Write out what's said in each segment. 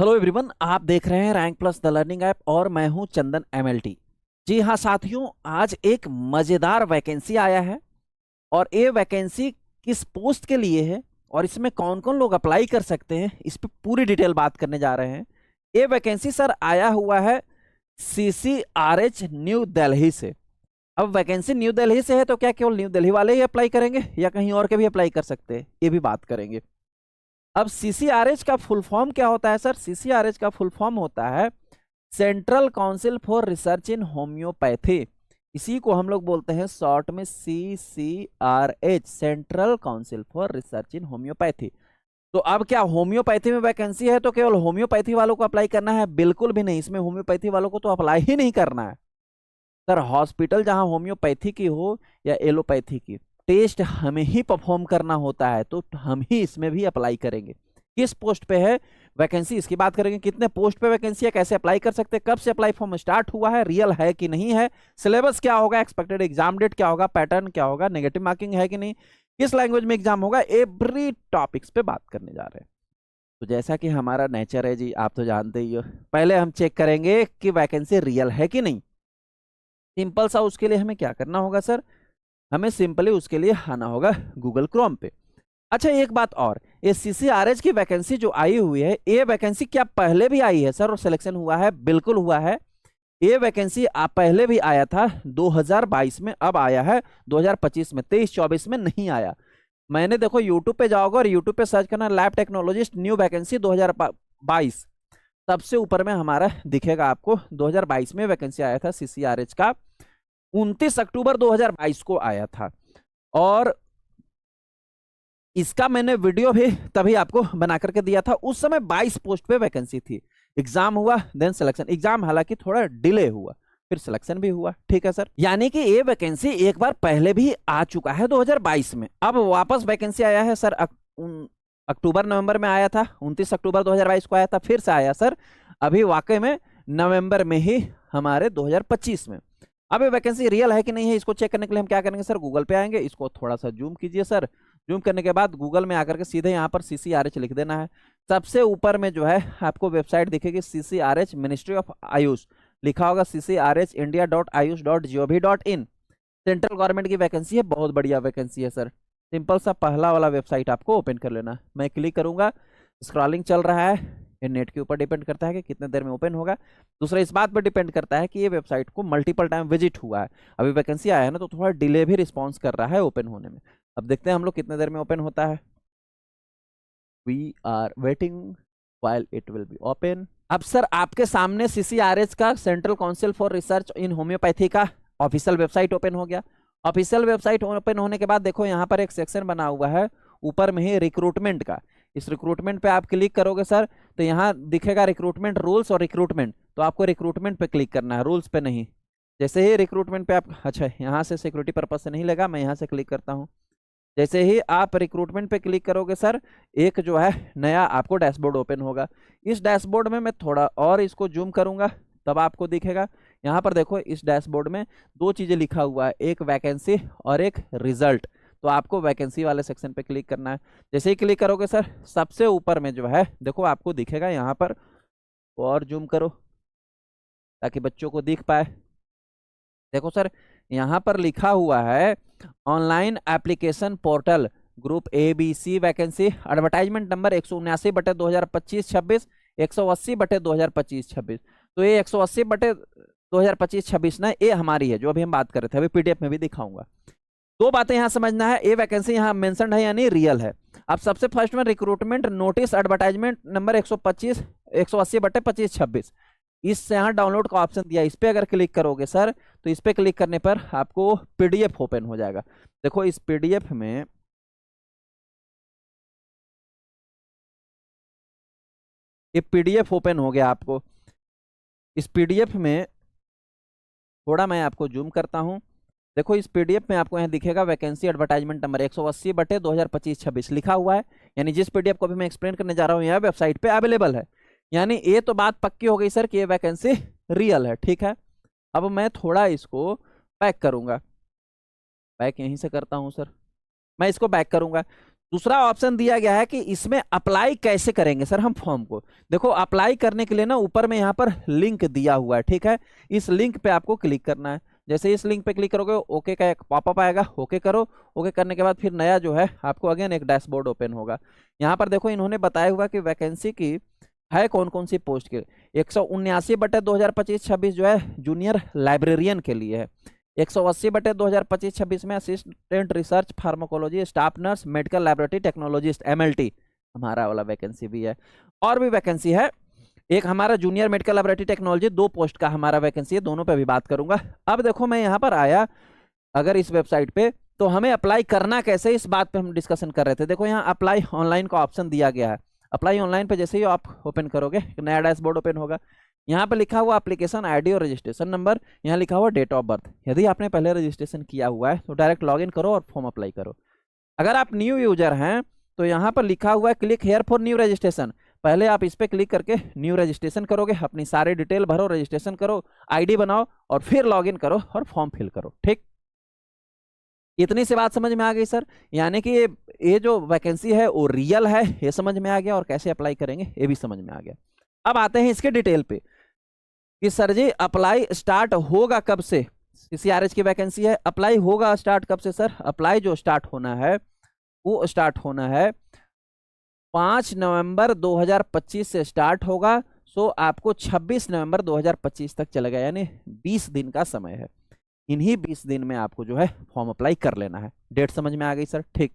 Hello everyone, आप देख रहे हैं rank plus the learning app और मैं हूं चंदन एमएलटी। जी हाँ साथियों, आज एक मजेदार वैकेंसी आया है और ये वैकेंसी किस पोस्ट के लिए है और इसमें कौन कौन लोग अप्लाई कर सकते हैं, इस पे पूरी डिटेल बात करने जा रहे हैं। ये वैकेंसी सर आया हुआ है सीसीआरएच न्यू दिल्ली से। अब वैकेंसी न्यू दिल्ली से है तो क्या केवल न्यू दिल्ली वाले ही अप्लाई करेंगे या कहीं और के भी अप्लाई कर सकते हैं, ये भी बात करेंगे। अब सीसीआरएच का फुल फॉर्म क्या होता है सर? सीसीआरएच का फुल फॉर्म होता है central council for research in homoeopathy. इसी को हम लोग बोलते हैं शॉर्ट में CCRH, central council for research in homoeopathy. तो अब क्या होम्योपैथी में वैकेंसी है तो केवल होम्योपैथी वालों को अप्लाई करना है? बिल्कुल भी नहीं, इसमें होम्योपैथी वालों को तो अप्लाई ही नहीं करना है सर। हॉस्पिटल जहां होम्योपैथी की हो या एलोपैथी की, टेस्ट हमें ही परफॉर्म करना होता है, तो हम ही इसमें भी अप्लाई करेंगे। किस पोस्ट पे है वैकेंसी, इसकी बात करेंगे। कितने पोस्ट पे वैकेंसी है, कैसे अप्लाई कर सकते हैं, कब से अप्लाई फॉर्म स्टार्ट हुआ है, रियल है कि नहीं है, सिलेबस क्या होगा, एक्सपेक्टेड एग्जाम डेट क्या होगा, पैटर्न क्या होगा, नेगेटिव मार्किंग है कि नहीं, किस लैंग्वेज में एग्जाम होगा, एवरी टॉपिक्स पे बात करने जा रहे हैं। तो जैसा कि हमारा नेचर है जी, आप तो जानते ही हो, पहले हम चेक करेंगे कि वैकेंसी रियल है कि नहीं। सिंपल सा उसके लिए हमें क्या करना होगा सर? हमें सिंपली उसके लिए आना होगा गूगल क्रोम पे। अच्छा एक बात और, ये सीसीआरएच की वैकेंसी जो आई हुई है, ये वैकेंसी क्या पहले भी आई है सर और सिलेक्शन हुआ है? बिल्कुल हुआ है। ये वैकेंसी पहले भी आया था 2022 में, अब आया है 2025 में, 23-24 में नहीं आया। मैंने देखो यूट्यूब पे जाओगे और यूट्यूब पे सर्च करना लैब टेक्नोलॉजिस्ट न्यू वैकेंसी 2022, सबसे ऊपर में हमारा दिखेगा आपको। 2022 में वैकेंसी आया था सीसीआरएच का, 29 अक्टूबर 2022 को आया था। और इसका मैंने वीडियो भी तभी आपको बना करके दिया था। उस समय 22 पोस्ट पे वैकेंसी थी, एग्जाम हुआ, देन सिलेक्शन। एग्जाम हालांकि थोड़ा डिले हुआ, फिर सिलेक्शन भी हुआ, ठीक है सर। यानी कि ये वैकेंसी एक बार पहले भी आ चुका है 2022 में, अब वापस वैकेंसी आया है सर। अक्टूबर नवंबर में आया था, 29 अक्टूबर 2022 को आया था, फिर से आया सर अभी वाकई में नवंबर में ही, हमारे 2025 में। अब ये वैकेंसी रियल है कि नहीं है, इसको चेक करने के लिए हम क्या करेंगे सर? गूगल पे आएंगे, इसको थोड़ा सा जूम कीजिए सर। जूम करने के बाद गूगल में आकर के सीधे यहाँ पर सीसीआरएच लिख देना है। सबसे ऊपर में जो है आपको वेबसाइट दिखेगी, सीसीआरएच मिनिस्ट्री ऑफ आयुष लिखा होगा, ccrhindia.ayush.gov.in। सेंट्रल गवर्नमेंट की वैकेंसी है, बहुत बढ़िया वैकेंसी है सर। सिंपल सा पहला वाला वेबसाइट आपको ओपन कर लेना है। मैं क्लिक करूंगा, स्क्रॉलिंग चल रहा है, ये नेट के ऊपर डिपेंड करता है कि कितने देर में ओपन होगा। दूसरा इस बात पर डिपेंड करता है कि ये वेबसाइट को मल्टीपल टाइम विजिट हुआ है। अभी वैकेंसी आया है ना, तो थोड़ा डिले भी रिस्पॉन्स कर रहा है ओपन होने में। अब देखते हैं हम लोग कितने देर में ओपन होता है। We are waiting while it will be open. अब सर आपके सामने सीसीआरएच का central council for research in homoeopathy का ऑफिशियल वेबसाइट ओपन हो गया। ऑफिशियल वेबसाइट ओपन होने के बाद देखो यहाँ पर एक सेक्शन बना हुआ है ऊपर में ही रिक्रूटमेंट का। इस रिक्रूटमेंट पे आप क्लिक करोगे सर तो यहाँ दिखेगा रिक्रूटमेंट रूल्स और रिक्रूटमेंट, तो आपको रिक्रूटमेंट पे क्लिक करना है, रूल्स पे नहीं। जैसे ही रिक्रूटमेंट पे आप, अच्छा यहाँ से सिक्योरिटी पर्पज से नहीं लगा, मैं यहाँ से क्लिक करता हूँ। जैसे ही आप रिक्रूटमेंट पे क्लिक करोगे सर, एक जो है नया आपको डैशबोर्ड ओपन होगा। इस डैशबोर्ड में मैं थोड़ा और इसको जूम करूंगा, तब आपको दिखेगा। यहाँ पर देखो इस डैशबोर्ड में दो चीजें लिखा हुआ है, एक वैकेंसी और एक रिजल्ट। तो आपको वैकेंसी वाले सेक्शन पे क्लिक करना है। जैसे ही क्लिक करोगे सर, सबसे ऊपर में जो है देखो आपको दिखेगा यहाँ पर, और जूम करो ताकि बच्चों को दिख पाए। देखो सर यहाँ पर लिखा हुआ है online application portal group A B C vacancy, advertisement number 179/2025-26, 180/2025-26। तो ये 180/2025-26 ना, ये हमारी है जो अभी हम बात कर रहे थे, अभी पीडीएफ में भी दिखाऊंगा। दो बातें यहाँ समझना है, ये वैकेंसी यहाँ मेंशन है यानी रियल है। अब सबसे फर्स्ट में रिक्रूटमेंट नोटिस एडवर्टाइजमेंट नंबर 125 180/25-26, इस यहाँ डाउनलोड का ऑप्शन दिया, इस पे अगर क्लिक करोगे सर तो इस पे क्लिक करने पर आपको पीडीएफ ओपन हो जाएगा। देखो इस पीडीएफ में ये पीडीएफ ओपन हो गया आपको। इस पीडीएफ में थोड़ा मैं आपको जूम करता हूं। देखो इस पीडीएफ में आपको यहाँ दिखेगा वैकेंसी एडवर्टाइजमेंट नंबर 180/2025-26 लिखा हुआ है। यानी जिस पीडीएफ को भी मैं एक्सप्लेन करने जा रहा हूँ यह वेबसाइट पे अवेलेबल है। यानी ये तो बात पक्की हो गई सर कि ये वैकेंसी रियल है, ठीक है। अब मैं थोड़ा इसको बैक करूंगा, बैक यहीं से करता हूं सर, मैं इसको बैक करूंगा। दूसरा ऑप्शन दिया गया है कि इसमें अप्लाई कैसे करेंगे सर हम फॉर्म को। देखो अप्लाई करने के लिए ना ऊपर में यहाँ पर लिंक दिया हुआ है, ठीक है। इस लिंक पे आपको क्लिक करना है। जैसे इस लिंक पे क्लिक करोगे ओके का एक पॉपअप आएगा, ओके करो। ओके करने के बाद फिर नया जो है आपको अगेन एक डैशबोर्ड ओपन होगा। यहाँ पर देखो इन्होंने बताया हुआ कि वैकेंसी की है कौन कौन सी पोस्ट के। 179/2025-26 जो है जूनियर लाइब्रेरियन के लिए है। 180/2025-26 में assistant research pharmacology staff nurse medical laboratory technologist MLT हमारा वाला वैकेंसी भी है। और भी वैकेंसी है, एक हमारा junior medical laboratory technology 2 post का हमारा वैकेंसी है, दोनों पे भी बात करूंगा। अब देखो मैं यहाँ पर आया अगर इस वेबसाइट पे, तो हमें अप्लाई करना कैसे इस बात पे हम डिस्कशन कर रहे थे। देखो यहाँ अप्लाई ऑनलाइन का ऑप्शन दिया गया है। अप्लाई ऑनलाइन पे जैसे ही आप ओपन करोगे एक नया डैशबोर्ड ओपन होगा। यहाँ पे लिखा हुआ एप्लीकेशन ID और रजिस्ट्रेशन नंबर, यहाँ लिखा हुआ डेट ऑफ बर्थ। यदि आपने पहले रजिस्ट्रेशन किया हुआ है तो डायरेक्ट लॉगिन करो और फॉर्म अप्लाई करो। अगर आप न्यू यूजर हैं तो यहाँ पर लिखा हुआ है click here for new registration. पहले आप इस पर क्लिक करके न्यू रजिस्ट्रेशन करोगे, अपनी सारी डिटेल भरो, रजिस्ट्रेशन करो, ID बनाओ और फिर लॉगिन करो और फॉर्म फिल करो। ठीक, इतनी सी बात समझ में आ गई सर। यानी कि ये जो वैकेंसी है वो रियल है, ये समझ में आ गया, और कैसे अप्लाई करेंगे ये भी समझ में आ गया। अब आते हैं इसके डिटेल पे कि सर जी अप्लाई स्टार्ट होगा कब से। CCRH की वैकेंसी है, अप्लाई होगा स्टार्ट कब से सर। अप्लाई जो स्टार्ट होना है वो स्टार्ट होना है 5 नवंबर 2025 से स्टार्ट होगा। सो आपको 26 नवंबर 2025 तक चलेगा, यानी 20 दिन का समय है। इन्हीं 20 दिन में आपको जो है फॉर्म अप्लाई कर लेना है। डेट समझ में आ गई सर। ठीक,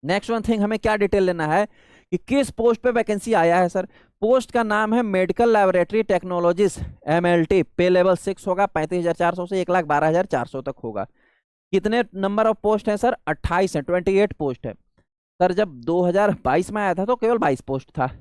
नेक्स्ट वन थिंग हमें क्या डिटेल लेना है कि किस पोस्ट पे वैकेंसी आया है सर। पोस्ट का नाम है मेडिकल लैबोरेटरी टेक्नोलॉजिस्ट MLT। पे लेवल 6 होगा, 35,400 से 1,12,400 तक होगा। कितने नंबर ऑफ पोस्ट है सर? 28 है, 28 पोस्ट है सर। जब 2022 में आया था तो केवल 22 पोस्ट था।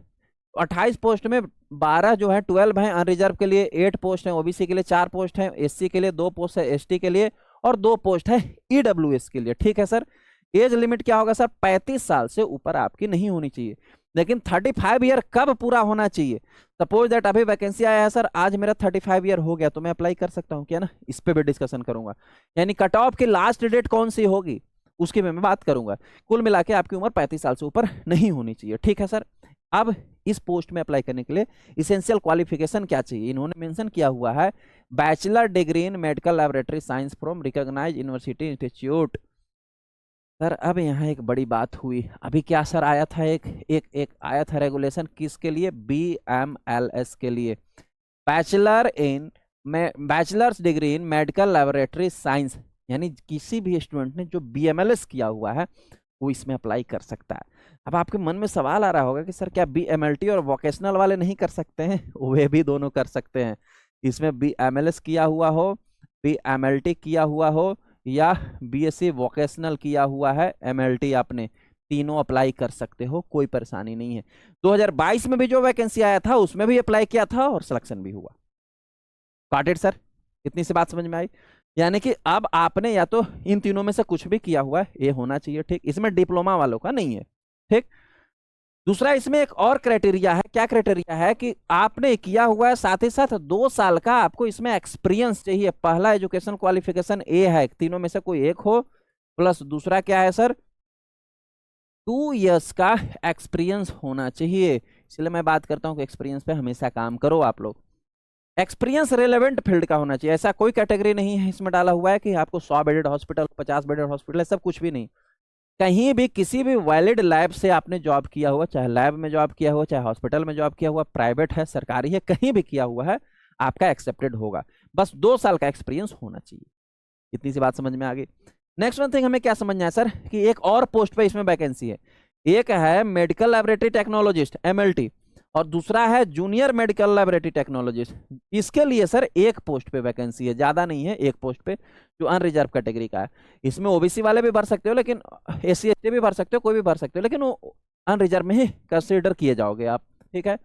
28 पोस्ट में 12 जो है 12 है अनरिजर्व के लिए, 8 पोस्ट है OBC के लिए, 4 पोस्ट है SC के लिए, 2 पोस्ट है ST के लिए और 2 पोस्ट है EWS के लिए। ठीक है सर। एज लिमिट क्या होगा सर? 35 साल से ऊपर आपकी नहीं होनी चाहिए, लेकिन 35 ईयर कब पूरा होना चाहिए। सपोज दैट अभी वैकेंसी आया है सर, आज मेरा 35 ईयर हो गया तो मैं अप्लाई कर सकता हूँ क्या ना, इस पे भी डिस्कशन करूंगा। यानी कट ऑफ की लास्ट डेट कौन सी होगी उसकी मैं बात करूंगा। कुल मिला के आपकी उम्र 35 साल से ऊपर नहीं होनी चाहिए। ठीक है सर। अब इस पोस्ट में अप्लाई करने के लिए इसेंशियल क्वालिफिकेशन क्या चाहिए, इन्होंने मेंशन किया हुआ है bachelor degree in medical laboratory science from recognised university institute. Sir अब यहाँ एक बड़ी बात हुई, अभी क्या सर आया था एक आया था रेगुलेशन किसके लिए? BMLS के लिए, bachelors degree in medical laboratory science. यानी किसी भी स्टूडेंट ने जो BMLS किया हुआ है वो इसमें अप्लाई कर सकता है। अब आपके मन में सवाल आ रहा होगा कि सर क्या BMLT और वोकेशनल वाले नहीं कर सकते हैं? वे भी दोनों कर सकते हैं। इसमें BMLS किया हुआ हो, BMLT किया हुआ हो या BSc वोकेशनल किया हुआ है MLT आपने, तीनों अप्लाई कर सकते हो, कोई परेशानी नहीं है। 2022 में भी जो वैकेंसी आया था उसमें भी अप्लाई किया था और सिलेक्शन भी हुआ। Got it sir? इतनी सी बात समझ में आई। यानी कि अब आपने या तो इन तीनों में से कुछ भी किया हुआ है, ये होना चाहिए। ठीक, इसमें डिप्लोमा वालों का नहीं है। ठीक, दूसरा इसमें एक और क्राइटेरिया है। क्या क्राइटेरिया है कि आपने किया हुआ है, साथ ही साथ 2 साल का आपको इसमें एक्सपीरियंस चाहिए। पहला एजुकेशन क्वालिफिकेशन ए है, तीनों में से कोई एक हो, प्लस दूसरा क्या है सर? 2 इयर्स का एक्सपीरियंस होना चाहिए। इसलिए मैं बात करता हूँ कि एक्सपीरियंस पे हमेशा काम करो आप लोग। एक्सपीरियंस रेलेवेंट फील्ड का होना चाहिए। ऐसा कोई कैटेगरी नहीं है इसमें डाला हुआ है कि आपको 100 बेडेड हॉस्पिटल, 50 बेडेड हॉस्पिटल, सब कुछ भी नहीं। कहीं भी किसी भी वैलिड लैब से आपने जॉब किया हुआ, चाहे लैब में जॉब किया हुआ, चाहे हॉस्पिटल में जॉब किया हुआ, प्राइवेट है सरकारी है, कहीं भी किया हुआ है आपका एक्सेप्टेड होगा। बस 2 साल का एक्सपीरियंस होना चाहिए। इतनी सी बात समझ में आ गई। नेक्स्ट वन थिंग हमें क्या समझना है सर कि एक और पोस्ट पे इसमें वैकेंसी है। एक है मेडिकल लैबोरेटरी टेक्नोलॉजिस्ट MLT और दूसरा है जूनियर मेडिकल लैबोरेटरी टेक्नोलॉजिस्ट। इसके लिए सर एक पोस्ट पे वैकेंसी है, ज्यादा नहीं है, एक पोस्ट पे, जो अनरिजर्व कैटेगरी का है। इसमें OBC वाले भी भर सकते हो, लेकिन SC ST भी भर सकते हो, कोई भी भर सकते हो, लेकिन वो अनरिजर्व में ही कंसिडर किए जाओगे आप। ठीक है।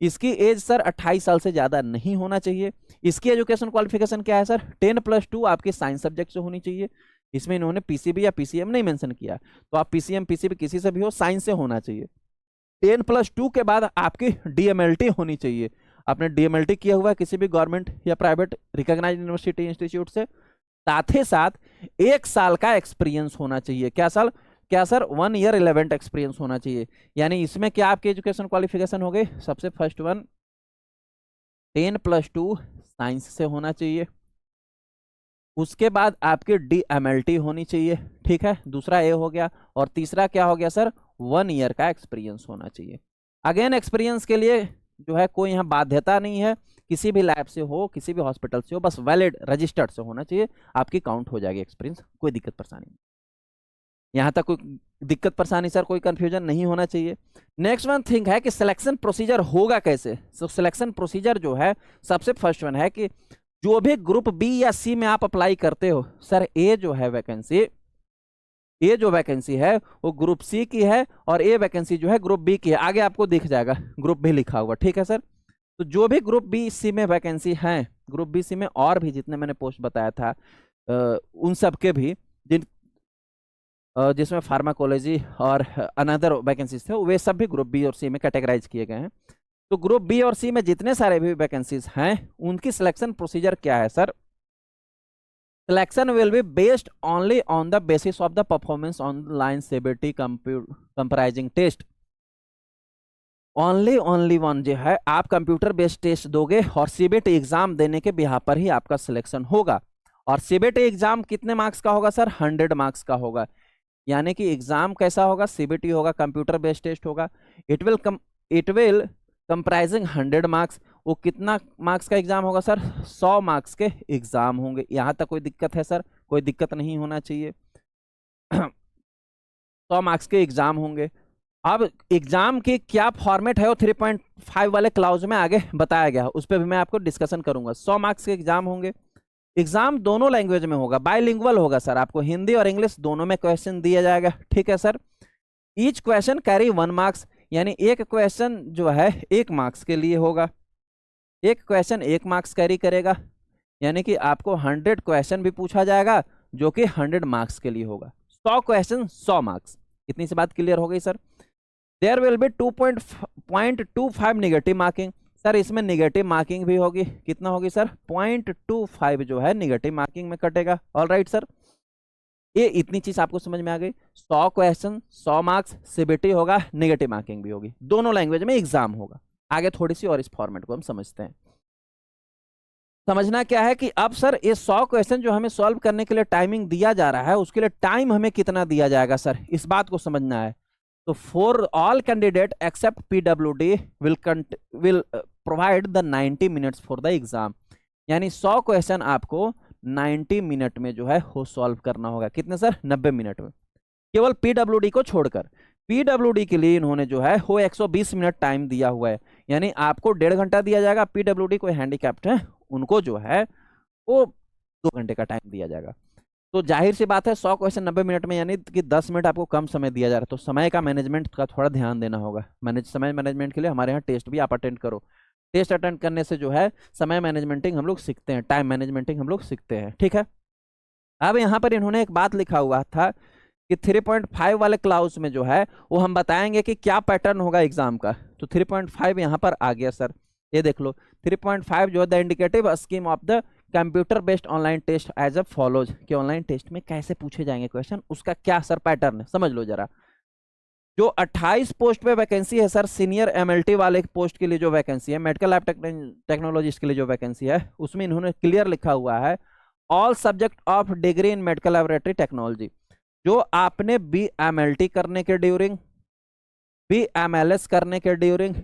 इसकी एज सर 28 साल से ज्यादा नहीं होना चाहिए। इसकी एजुकेशन क्वालिफिकेशन क्या है सर? 10+2 आपके साइंस सब्जेक्ट से होनी चाहिए। इसमें इन्होंने PCB या PCM नहीं मेंशन किया, तो आप PCM PCB किसी से भी हो, साइंस से होना चाहिए। 10+2 के बाद आपकी DMLT होनी चाहिए। आपने DMLT किया हुआ है किसी भी गवर्नमेंट या प्राइवेट रिकॉग्नाइज्ड यूनिवर्सिटी इंस्टीट्यूट से। साथ ही साथ 1 साल का एक्सपीरियंस होना चाहिए। क्या साल? क्या सर, 1 ईयर रिलेवेंट एक्सपीरियंस होना चाहिए। यानी इसमें क्या आपकी एजुकेशन क्वालिफिकेशन हो गई, सबसे फर्स्ट वन 10+2 साइंस से होना चाहिए। उसके बाद आपकी DMLT होनी चाहिए, ठीक है, दूसरा ए हो गया। और तीसरा क्या हो गया सर, 1 ईयर का एक्सपीरियंस होना चाहिए। अगेन एक्सपीरियंस के लिए जो है कोई यहाँ बाध्यता नहीं है, किसी भी लैब से हो, किसी भी हॉस्पिटल से हो, बस वैलिड रजिस्टर्ड से होना चाहिए, आपकी काउंट हो जाएगी एक्सपीरियंस, कोई दिक्कत परेशानी नहीं। यहाँ तक कोई दिक्कत परेशानी सर, कोई कंफ्यूजन नहीं होना चाहिए। नेक्स्ट वन थिंग है कि सिलेक्शन प्रोसीजर होगा कैसे। तो सिलेक्शन प्रोसीजर जो है, सबसे फर्स्ट वन है कि जो भी ग्रुप बी या सी में आप अप्लाई करते हो सर, ये जो है वैकेंसी, ये जो वैकेंसी है वो ग्रुप सी की है, और ये वैकेंसी जो है ग्रुप बी की है। आगे आपको दिख जाएगा ग्रुप बी लिखा हुआ, ठीक है सर। तो जो भी ग्रुप बी सी में वैकेंसी है, ग्रुप बी सी में और भी जितने मैंने पोस्ट बताया था उन सब के भी जिसमें फार्माकोलॉजी और अनदर वैकेंसीज थे, वे सब भी ग्रुप बी और सी में कैटेगराइज किए गए हैं। तो ग्रुप बी और सी में जितने सारे भी वैकेंसीज हैं, उनकी सिलेक्शन प्रोसीजर क्या है sir. Selection will be based only on the basis of the performance online CBT comprising test. Only one जो है, आप कंप्यूटर बेस्ड टेस्ट दोगे और सीबीटी एग्जाम देने के बिहार पर ही आपका सिलेक्शन होगा। और सीबीटी एग्जाम कितने मार्क्स का होगा सर, 100 मार्क्स का होगा। यानी कि एग्जाम कैसा होगा, सीबीटी होगा, कंप्यूटर बेस्ड टेस्ट होगा। It will comprising 100 marks. वो कितना मार्क्स का एग्जाम होगा सर, 100 मार्क्स के एग्जाम होंगे। यहाँ तक कोई दिक्कत है सर, कोई दिक्कत नहीं होना चाहिए। 100 मार्क्स के एग्जाम होंगे। अब एग्जाम की क्या फॉर्मेट है वो 3.5 वाले क्लाउज में आगे बताया गया, उस पर भी मैं आपको डिस्कशन करूंगा। 100 मार्क्स के एग्जाम होंगे। एग्जाम दोनों लैंग्वेज में होगा, बाइलिंगुअल होगा सर, आपको हिंदी और इंग्लिश दोनों में क्वेश्चन दिया जाएगा, ठीक है sir. Each question carry 1 marks, यानी एक क्वेश्चन जो है 1 मार्क्स के लिए होगा। एक क्वेश्चन 1 मार्क्स कैरी करेगा, यानी कि आपको 100 क्वेश्चन भी पूछा जाएगा जो कि 100 मार्क्स के लिए होगा। 100 क्वेश्चन 100 मार्क्स। इतनी सी बात क्लियर हो गई sir. There will be 2.25 negative marking. Sir इसमें निगेटिव मार्किंग भी होगी, कितना होगी सर, 0.25 जो है निगेटिव मार्किंग में कटेगा। ऑल राइट सर, ये इतनी चीज आपको समझ में आ गई। 100 क्वेश्चन 100 मार्क्स, सीबीटी होगा, निगेटिव मार्किंग भी होगी, दोनों लैंग्वेज में एग्जाम होगा। आगे थोड़ी सी और इस फॉर्मेट को हम समझते हैं। समझना क्या है कि अब सर ये 100 क्वेश्चन जो हमें सॉल्व करने के लिए टाइमिंग दिया जा रहा है, उसके लिए टाइम हमें कितना दिया जाएगा सर, इस बात को समझना है। तो for all candidate except PWD will provide the 90 minutes for the exam. यानी 100 क्वेश्चन आपको 90 मिनट में जो है वो सॉल्व करना होगा। कितने सर, 90 मिनट में, केवल पीडब्ल्यूडी को छोड़कर। पीडब्ल्यूडी के लिए इन्होंने जो है वो 120 मिनट टाइम दिया हुआ है, यानी आपको 1.5 घंटा दिया जाएगा। पीडब्ल्यूडी कोई हैंडीकैप्ड है, उनको जो है वो 2 घंटे का टाइम दिया जाएगा। तो जाहिर सी बात है 100 क्वेश्चन 90 मिनट में, यानी कि 10 मिनट आपको कम समय दिया जा रहा है। तो समय का मैनेजमेंट का थोड़ा ध्यान देना होगा। समय मैनेजमेंट के लिए हमारे यहाँ टेस्ट भी आप अटेंड करो। टेस्ट अटेंड करने से जो है समय मैनेजमेंटिंग हम लोग सीखते हैं, टाइम मैनेजमेंटिंग हम लोग सीखते हैं, ठीक है। अब यहाँ पर इन्होंने एक बात लिखा हुआ था कि 3.5 वाले क्लाउज में जो है वो हम बताएंगे कि क्या पैटर्न होगा एग्जाम का। तो 3.5 यहाँ पर आ गया सर, ये देख लो। 3.5 जो है the indicative scheme of the computer based online test as a follows, कि ऑनलाइन टेस्ट में कैसे पूछे जाएंगे क्वेश्चन, उसका क्या सर पैटर्न है, समझ लो जरा। जो 28 पोस्ट पे वैकेंसी है सर, सीनियर एमएलटी वाले पोस्ट के लिए जो वैकेंसी है, मेडिकल लैब टेक्नोलॉजिस्ट के लिए जो वैकेंसी है, उसमें इन्होंने क्लियर लिखा हुआ है all subject of degree in medical laboratory technology. जो आपने BMLT करने के ड्यूरिंग, BMLS करने के ड्यूरिंग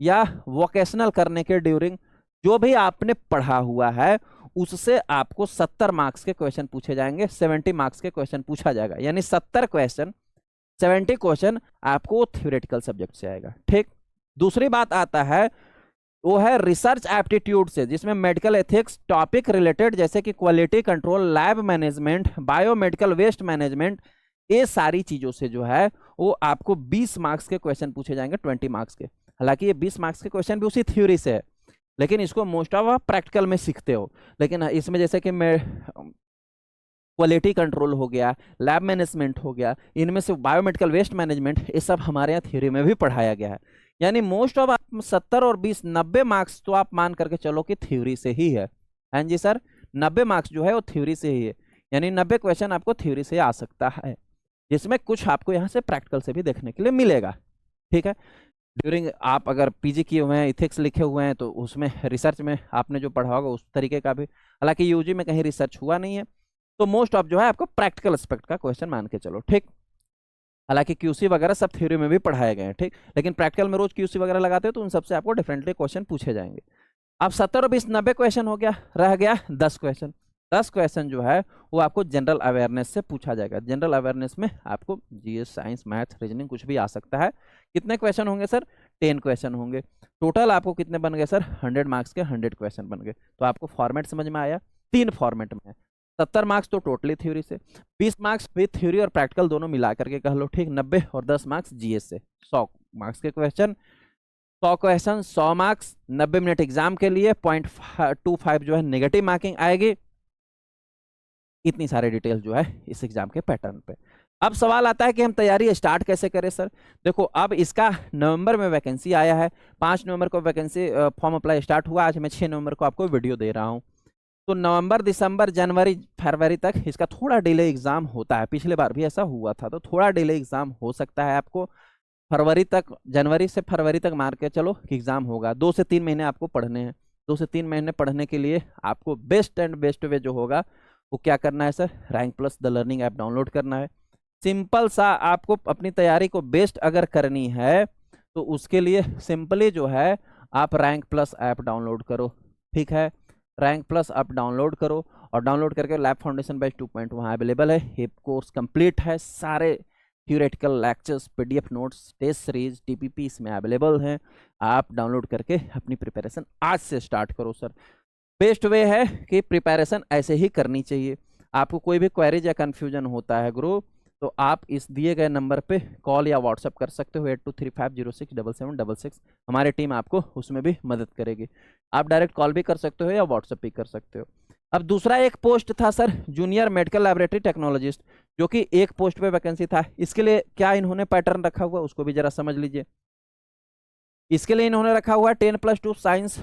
या वोकेशनल करने के ड्यूरिंग जो भी आपने पढ़ा हुआ है, उससे आपको 70 मार्क्स के क्वेश्चन पूछे जाएंगे, 70 मार्क्स के क्वेश्चन पूछा जाएगा। यानी 70 क्वेश्चन 70 क्वेश्चन आपको थ्योरेटिकल सब्जेक्ट से आएगा, ठीक। दूसरी बात आता है वो है रिसर्च एप्टीट्यूड से, जिसमें मेडिकल एथिक्स टॉपिक रिलेटेड जैसे कि quality control, lab management, biomedical waste management, ये सारी चीजों से जो है वो आपको 20 मार्क्स के क्वेश्चन पूछे जाएंगे, 20 मार्क्स के। हालांकि ये 20 मार्क्स के क्वेश्चन भी उसी थ्योरी से है, लेकिन इसको मोस्ट ऑफ प्रैक्टिकल में सीखते हो। लेकिन इसमें जैसे कि क्वालिटी कंट्रोल हो गया, लैब मैनेजमेंट हो गया, इनमें से बायोमेडिकल वेस्ट मैनेजमेंट, ये सब हमारे यहाँ थ्योरी में भी पढ़ाया गया है। यानी मोस्ट ऑफ 70 और 20 90 मार्क्स तो आप मान करके चलो कि थ्योरी से ही है। हाँ जी सर, 90 मार्क्स जो है वो थ्योरी से ही है, यानी 90 क्वेश्चन आपको थ्योरी से आ सकता है। जिसमें कुछ आपको यहाँ से प्रैक्टिकल से भी देखने के लिए मिलेगा। ठीक है, ड्यूरिंग आप अगर पीजी किए हुए हैं, इथिक्स लिखे हुए हैं, तो उसमें रिसर्च में आपने जो पढ़ा होगा उस तरीके का भी, हालांकि यूजी में कहीं रिसर्च हुआ नहीं है, तो मोस्ट ऑफ जो है आपको प्रैक्टिकल एस्पेक्ट का क्वेश्चन मान के चलो। ठीक, हालांकि क्यूसी वगैरह सब थ्योरी में भी पढ़ाए गए हैं। ठीक, लेकिन प्रैक्टिकल में रोज क्यूसी वगैरह लगाते हो तो उन सबसे आपको डिफरेंटली क्वेश्चन पूछे जाएंगे। अब 70 और 20 90 क्वेश्चन हो गया, रह गया 10 क्वेश्चन। 10 क्वेश्चन जो है वो आपको जनरल अवेयरनेस से पूछा जाएगा। जनरल अवेयरनेस में आपको जीएस, साइंस, मैथ, रीजनिंग कुछ भी आ सकता है। कितने क्वेश्चन होंगे सर? 10 क्वेश्चन होंगे। टोटल आपको कितने बन गए सर? 100 मार्क्स के 100 क्वेश्चन बन गए। तो आपको फॉर्मेट समझ में आया? 3 फॉर्मेट में है। 70 मार्क्स तो टोटली थ्योरी से, 20 मार्क्स विथ थ्योरी और प्रैक्टिकल दोनों मिला करके कह लो। ठीक, 90 और 10 मार्क्स जीएस से। 100 मार्क्स के question, 100 question, 100 marks, 90 minute exam के लिए, 0.25 जो है नेगेटिव मार्किंग आएगी। इतनी सारी डिटेल जो है इस एग्जाम के पैटर्न पे। अब सवाल आता है कि हम तैयारी स्टार्ट कैसे करें सर? देखो, अब इसका नवंबर में वैकेंसी आया है, 5 नवंबर को वैकेंसी फॉर्म अप्लाई स्टार्ट हुआ। आज मैं 6 नवंबर को आपको वीडियो दे रहा हूँ। तो नवंबर, दिसंबर, जनवरी, फरवरी तक इसका थोड़ा डिले एग्जाम होता है। पिछले बार भी ऐसा हुआ था, तो थोड़ा डिले एग्जाम हो सकता है आपको। फरवरी तक, जनवरी से फरवरी तक मार के चलो कि एग्जाम होगा। 2 से 3 महीने आपको पढ़ने हैं। 2 से 3 महीने पढ़ने के लिए आपको बेस्ट एंड बेस्ट वे जो होगा वो क्या करना है sir? Rank plus the learning app download करना है। सिंपल सा, आपको अपनी तैयारी को बेस्ट अगर करनी है तो उसके लिए सिंपली जो है आप रैंक प्लस ऐप डाउनलोड करो। ठीक है, रैंक प्लस ऐप डाउनलोड करो, और डाउनलोड करके लैब फाउंडेशन बैच 2.0 वहाँ अवेलेबल है। ये कोर्स कंप्लीट है, सारे theoretical lectures, PDF notes, test series, TPP इसमें अवेलेबल हैं। आप डाउनलोड करके अपनी प्रिपरेशन आज से स्टार्ट करो सर। बेस्ट वे है कि प्रिपरेशन ऐसे ही करनी चाहिए। आपको कोई भी क्वेरीज या कन्फ्यूजन होता है ग्रुप, तो आप इस दिए गए नंबर पे कॉल या व्हाट्सअप कर सकते हो, 8235067766। हमारी टीम आपको उसमें भी मदद करेगी। आप डायरेक्ट कॉल भी कर सकते हो या व्हाट्सअप भी कर सकते हो। अब दूसरा एक पोस्ट था sir, junior medical laboratory technologist, जो कि एक पोस्ट पे वैकेंसी था। इसके लिए क्या इन्होंने पैटर्न रखा हुआ उसको भी जरा समझ लीजिए। इसके लिए इन्होंने रखा हुआ 10+2 science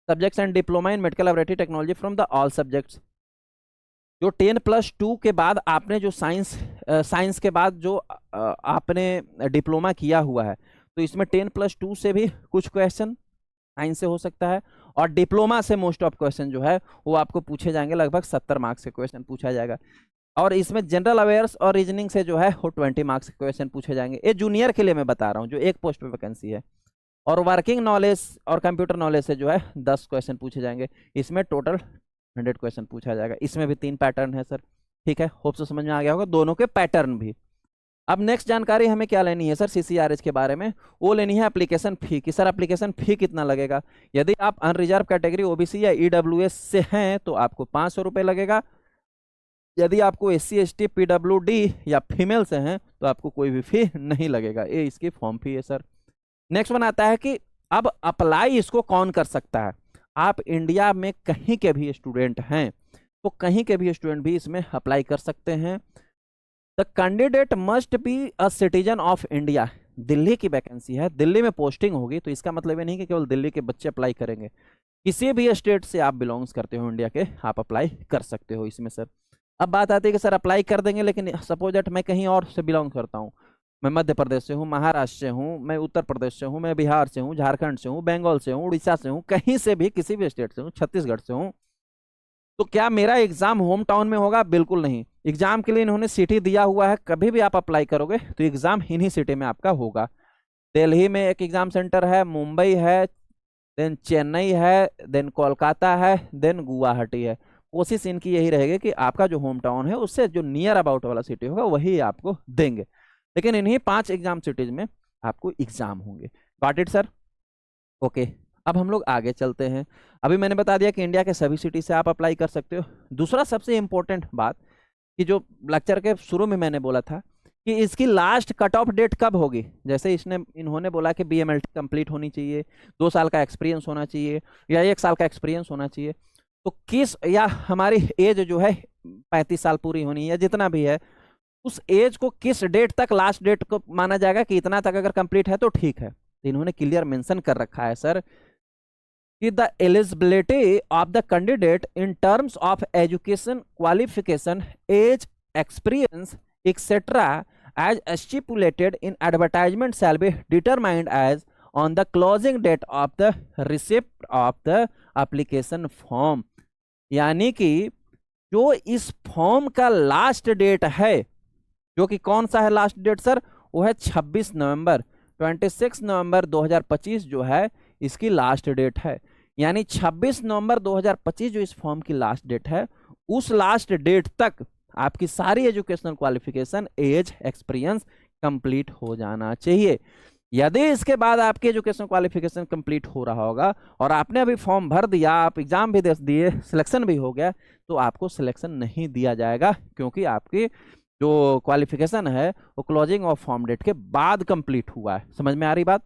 subjects and diploma in medical laboratory technology from the all subjects. जो 10+2 के बाद आपने जो साइंस के बाद जो आपने डिप्लोमा किया हुआ है, तो इसमें 10+2 से भी कुछ क्वेश्चन साइंस से हो सकता है, और डिप्लोमा से मोस्ट ऑफ क्वेश्चन जो है वो आपको पूछे जाएंगे। लगभग 70 मार्क्स के क्वेश्चन पूछा जाएगा, और इसमें जनरल अवेयर्स और रीजनिंग से जो है वो 20 मार्क्स के क्वेश्चन पूछे जाएंगे। ये जूनियर के लिए मैं बता रहा हूँ, जो एक पोस्ट पे वैकेंसी है। और वर्किंग नॉलेज और कंप्यूटर नॉलेज से जो है 10 क्वेश्चन पूछे जाएंगे। इसमें टोटल 100 क्वेश्चन पूछा जाएगा। इसमें भी 3 पैटर्न है सर। ठीक है, होप से समझ में आ गया होगा दोनों के पैटर्न भी। अब नेक्स्ट जानकारी हमें क्या लेनी है सर? सीसीआरएच के बारे में। वो लेनी है एप्लीकेशन फी की। सर एप्लीकेशन फी कितना लगेगा? यदि आप अनरिजर्व कैटेगरी, ओबीसी या ईडब्ल्यूएस से हैं तो आपको 500 रुपये लगेगा। यदि आपको एससी, एसटी, पीडब्ल्यूडी या फीमेल से हैं तो आपको कोई भी फी नहीं लगेगा। ये इसकी फॉर्म फी है सर। नेक्स्ट वन आता है कि अब अप्लाई इसको कौन कर सकता है? आप इंडिया में कहीं के भी स्टूडेंट हैं तो कहीं के भी स्टूडेंट भी इसमें अप्लाई कर सकते हैं। The candidate must be a citizen of India. Delhi की वैकेंसी है, दिल्ली में पोस्टिंग होगी, तो इसका मतलब ये नहीं कि केवल दिल्ली के बच्चे अप्लाई करेंगे। किसी भी स्टेट से आप बिलोंग्स करते हो इंडिया के, आप अप्लाई कर सकते हो इसमें सर। अब बात आती है कि सर अप्लाई कर देंगे, लेकिन सपोज दैट मैं कहीं और से बिलोंग करता हूँ, मैं मध्य प्रदेश से हूँ, महाराष्ट्र से हूँ, मैं उत्तर प्रदेश से हूँ, मैं बिहार से हूँ, झारखंड से हूँ, बंगाल से हूँ, उड़ीसा से हूँ, कहीं से भी किसी भी स्टेट से हूँ, छत्तीसगढ़ से हूँ, तो क्या मेरा एग्जाम होम टाउन में होगा? बिल्कुल नहीं। एग्जाम के लिए इन्होंने सिटी दिया हुआ है, कभी भी आप अप्लाई करोगे तो एग्जाम इन्हीं सिटी में आपका होगा। दिल्ली में एक एग्जाम सेंटर है, मुंबई है, देन चेन्नई है, देन कोलकाता है, देन गुवाहाटी है। कोशिश इनकी यही रहेगी कि आपका जो होम टाउन है उससे जो नियर अबाउट वाला सिटी होगा वही आपको देंगे, लेकिन इन्हीं 5 एग्जाम सिटीज में आपको एग्जाम होंगे। Got it sir? ओके, अब हम लोग आगे चलते हैं। अभी मैंने बता दिया कि इंडिया के सभी सिटी से आप अप्लाई कर सकते हो। दूसरा सबसे इंपॉर्टेंट बात कि जो लेक्चर के शुरू में मैंने बोला था कि इसकी लास्ट कट ऑफ डेट कब होगी। जैसे इन्होंने बोला कि बीएमएलटी कंप्लीट होनी चाहिए, 2 साल का एक्सपीरियंस होना चाहिए या 1 साल का एक्सपीरियंस होना चाहिए, तो किस, या हमारी एज जो है 35 साल पूरी होनी है या जितना भी है, उस एज को किस डेट तक, लास्ट डेट को माना जाएगा कि इतना तक अगर कंप्लीट है तो ठीक है। तो इन्होंने क्लियर मेंशन कर रखा है सर कि the eligibility of the candidate in terms of education, qualification, age, experience etc. as stipulated in advertisement shall be determined as on the closing date of the receipt of the application form। यानी कि जो इस form का last date है, जो कि कौन सा है लास्ट डेट सर, वो है 26 नवंबर, 26 नवंबर 2025 जो है इसकी लास्ट डेट है। यानी 26 नवंबर 2025 जो इस फॉर्म की लास्ट डेट है, उस लास्ट डेट तक आपकी सारी educational qualification, age, experience complete हो जाना चाहिए। यदि इसके बाद आपकी एजुकेशन क्वालिफिकेशन कंप्लीट हो रहा होगा और आपने अभी फॉर्म भर दिया, आप एग्जाम भी दे दिए, सिलेक्शन भी हो गया, तो आपको सिलेक्शन नहीं दिया जाएगा, क्योंकि आपकी जो क्वालिफिकेशन है वो क्लोजिंग ऑफ फॉर्म डेट के बाद कंप्लीट हुआ है। समझ में आ रही बात?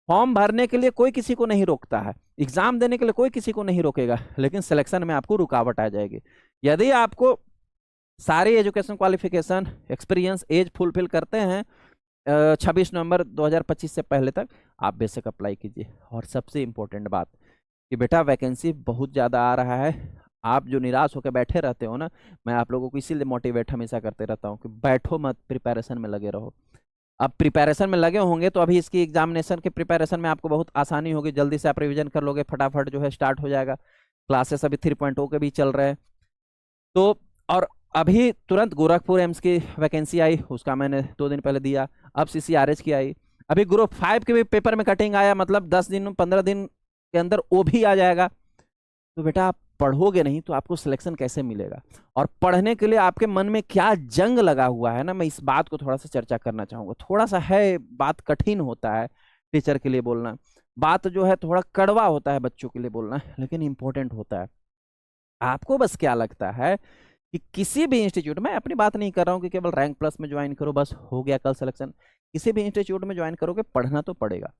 फॉर्म भरने के लिए कोई किसी को नहीं रोकता है, एग्जाम देने के लिए कोई किसी को नहीं रोकेगा, लेकिन सिलेक्शन में आपको रुकावट आ जाएगी। यदि आपको सारी education qualification, experience, age fulfil करते हैं 26 नवंबर 2025 से पहले तक, आप बेशक अप्लाई कीजिए। और सबसे इम्पोर्टेंट बात कि बेटा वैकेंसी बहुत ज़्यादा आ रहा है, आप जो निराश होकर बैठे रहते हो ना, मैं आप लोगों को इसीलिए मोटिवेट हमेशा करते रहता हूँ कि बैठो मत, प्रिपरेशन में लगे रहो। अब प्रिपरेशन में लगे होंगे तो अभी इसकी एग्जामिनेशन के प्रिपरेशन में आपको बहुत आसानी होगी, जल्दी से आप रिवीजन कर लोगे, फटाफट जो है स्टार्ट हो जाएगा। क्लासेस अभी 3.0 के भी चल रहे हैं। तो और अभी तुरंत गोरखपुर एम्स की वैकेंसी आई, उसका मैंने 2 दिन पहले दिया। अब CCRH की आई, अभी ग्रुप 5 के भी पेपर में कटिंग आया, मतलब 10 दिन 15 दिन के अंदर वो भी आ जाएगा। तो बेटा आप पढ़ोगे नहीं तो आपको सिलेक्शन कैसे मिलेगा? और पढ़ने के लिए आपके मन में क्या जंग लगा हुआ है ना, मैं इस बात को थोड़ा सा चर्चा करना चाहूंगा। थोड़ा सा है, बात कठिन होता है टीचर के लिए बोलना, बात जो है थोड़ा कड़वा होता है बच्चों के लिए बोलना, लेकिन इंपॉर्टेंट होता है। आपको बस क्या लगता है कि किसी भी इंस्टीट्यूट में, अपनी बात नहीं कर रहा हूँ कि केवल रैंक प्लस में ज्वाइन करो बस हो गया कल सिलेक्शन, किसी भी इंस्टीट्यूट में ज्वाइन करोगे पढ़ना तो पड़ेगा,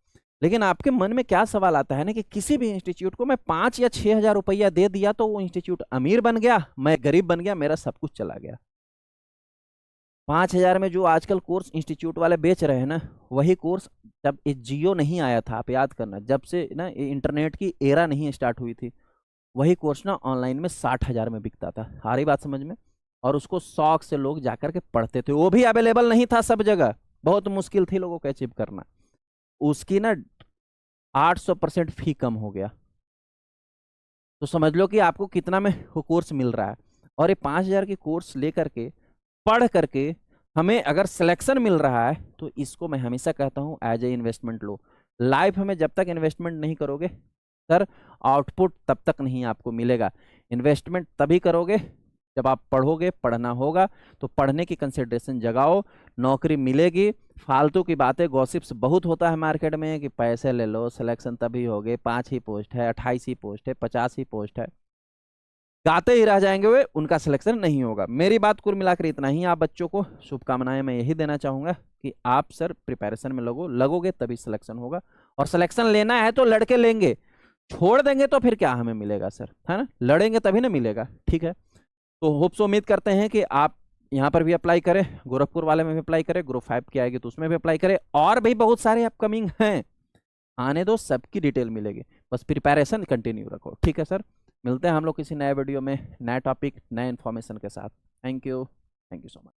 लेकिन आपके मन में क्या सवाल आता है ना कि किसी भी इंस्टीट्यूट को मैं 5 या 6 हजार रुपया दे दिया तो वो इंस्टीट्यूट अमीर बन गया, मैं गरीब बन गया, मेरा सब कुछ चला गया। 5 हजार में जो आजकल कोर्स इंस्टीट्यूट वाले बेच रहे हैं ना, वही कोर्स जब ये जियो नहीं आया था, आप याद करना, जब से ना इंटरनेट की एरा नहीं स्टार्ट हुई थी, वही कोर्स ना ऑनलाइन में 60 हजार में बिकता था। आ रही बात समझ में? और उसको शौक से लोग जाकर के पढ़ते थे, वो भी अवेलेबल नहीं था सब जगह, बहुत मुश्किल थी लोगों को अचीव करना। उसकी ना 800% फी कम हो गया, तो समझ लो कि आपको कितना में वो कोर्स मिल रहा है। और ये 5 हजार की कोर्स लेकर के पढ़ करके हमें अगर सिलेक्शन मिल रहा है, तो इसको मैं हमेशा कहता हूँ एज ए इन्वेस्टमेंट लो। लाइफ में जब तक इन्वेस्टमेंट नहीं करोगे सर, आउटपुट तब तक नहीं आपको मिलेगा। इन्वेस्टमेंट तभी करोगे जब आप पढ़ोगे, पढ़ना होगा तो पढ़ने की कंसिडरेशन जगाओ, नौकरी मिलेगी। फालतू की बातें, गॉसिप्स बहुत होता है मार्केट में कि पैसे ले लो सिलेक्शन तभी होगे, 5 ही पोस्ट है, 28 ही पोस्ट है, 50 ही पोस्ट है, गाते ही रह जाएंगे वे, उनका सिलेक्शन नहीं होगा। मेरी बात कुल मिलाकर इतना ही। आप बच्चों को शुभकामनाएं मैं यही देना चाहूंगा कि आप सर प्रिपरेशन में लगोगे तभी सिलेक्शन होगा, और सिलेक्शन लेना है तो लड़के लेंगे, छोड़ देंगे तो फिर क्या हमें मिलेगा सर, है ना? लड़ेंगे तभी ना मिलेगा। ठीक है, तो होप्स उम्मीद करते हैं कि आप यहाँ पर भी अप्लाई करें, गोरखपुर वाले में भी अप्लाई करें, ग्रुप 5 की आएगी तो उसमें भी अप्लाई करें, और भी बहुत सारे अपकमिंग हैं, आने दो, सबकी डिटेल मिलेगी, बस प्रिपरेशन कंटिन्यू रखो। ठीक है सर, मिलते हैं हम लोग किसी नए वीडियो में, नए टॉपिक, नए इन्फॉर्मेशन के साथ। Thank you so much.